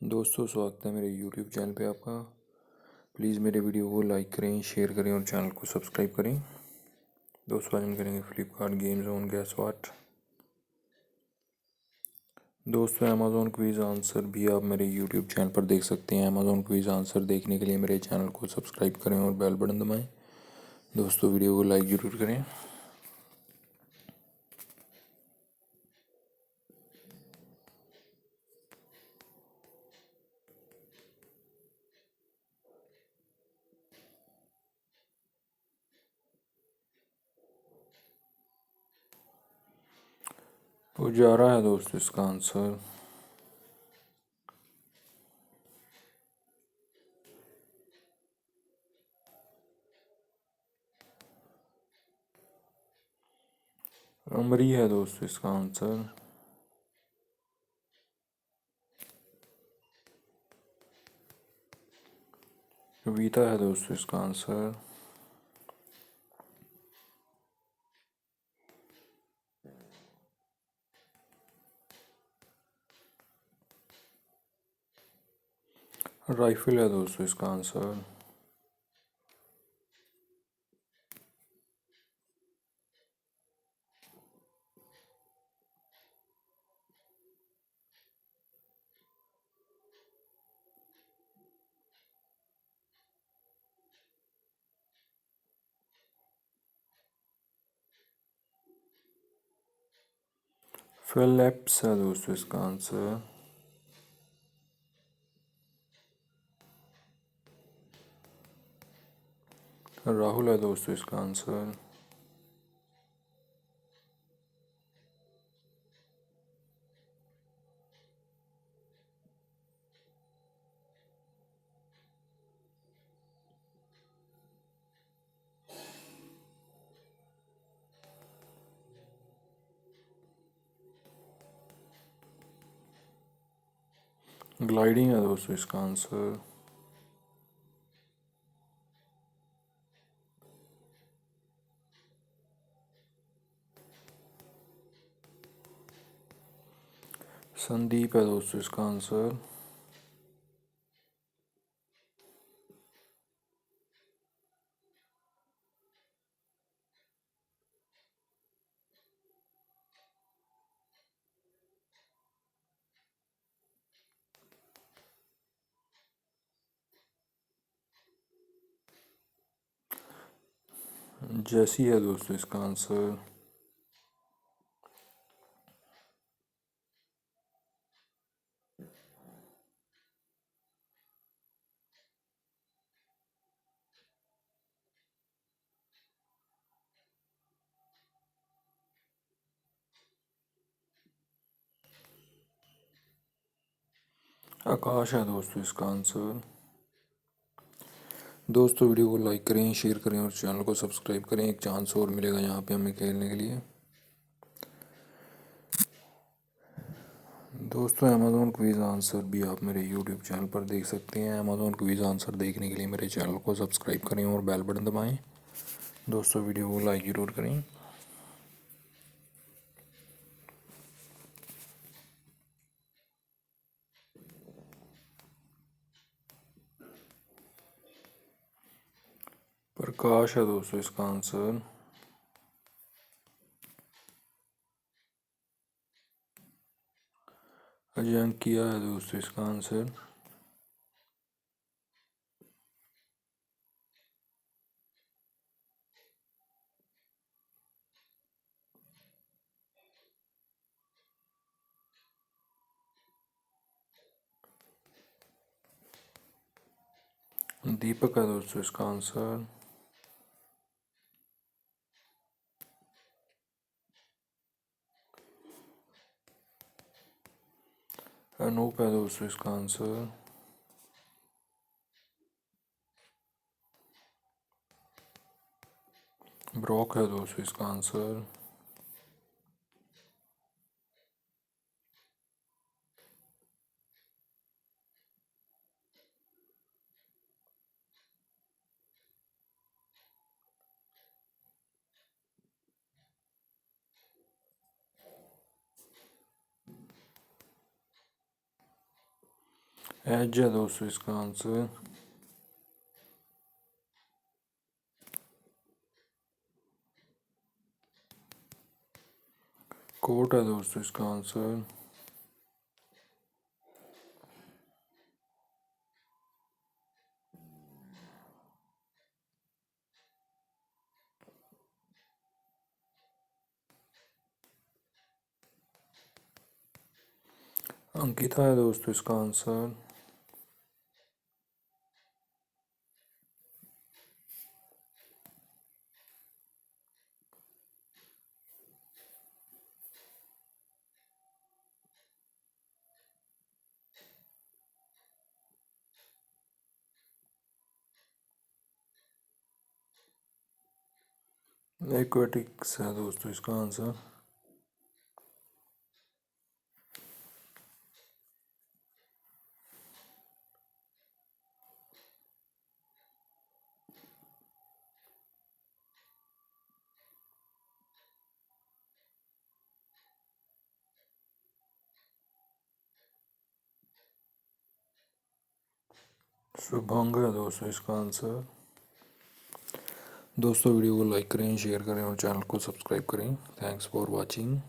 दोस्तों, स्वागत है मेरे YouTube चैनल पे आपका। प्लीज़ मेरे वीडियो को लाइक करें, शेयर करें और चैनल को सब्सक्राइब करें। दोस्तों, आज हम करेंगे Flipkart game zone gas what. दोस्तों, अमेज़ॉन क्विज़ आंसर भी आप मेरे YouTube चैनल पर देख सकते हैं। अमेज़ॉन क्विज़ आंसर देखने के लिए मेरे चैनल को सब्सक्राइब करें और बेल बटन दबाएँ। दोस्तों, वीडियो को लाइक ज़रूर करें। तो जा रहा है दोस्तों इसका आंसर अमरी है। दोस्तों, इसका आंसर कविता है। दोस्तों, इसका आंसर राइफल है। दोस्तों, इसका आंसर फिलिप्स है। दोस्तों, इसका आंसर राहुल है। दोस्तों, इसका आंसर ग्लाइडिंग है। दोस्तों, इसका आंसर संदीप है। दोस्तों, इसका आंसर जैसी है। दोस्तों, इसका आंसर आकाश है। दोस्तों, इसका आंसर दोस्तों, वीडियो को लाइक करें, शेयर करें और चैनल को सब्सक्राइब करें। एक चांस और मिलेगा यहाँ पे हमें खेलने के लिए। दोस्तों, अमेज़ॉन क्विज़ आंसर भी आप मेरे यूट्यूब चैनल पर देख सकते हैं। अमेज़ॉन क्विज़ आंसर देखने के लिए मेरे चैनल को सब्सक्राइब करें और बेल बटन दबाएं। दोस्तों, वीडियो को लाइक ज़रूर करें। प्रकाश है। दोस्तों, इसका आंसर अजंकिया है। दोस्तों, इसका आंसर दीपक है। दोस्तों, इसका आंसर अनूप है। दोस्तों, इसका आंसर ब्रॉक है। दोस्तों, इसका आंसर एज है दोस्तों इसका आंसर। कोट है दोस्तों इसका आंसर। अंकिता है दोस्तों इसका आंसर। एक्वेटिक्स है दोस्तों इसका आंसर। शुभंग है दोस्तों इसका आंसर। दोस्तों वीडियो को लाइक करें, शेयर करें और चैनल को सब्सक्राइब करें। Thanks for watching.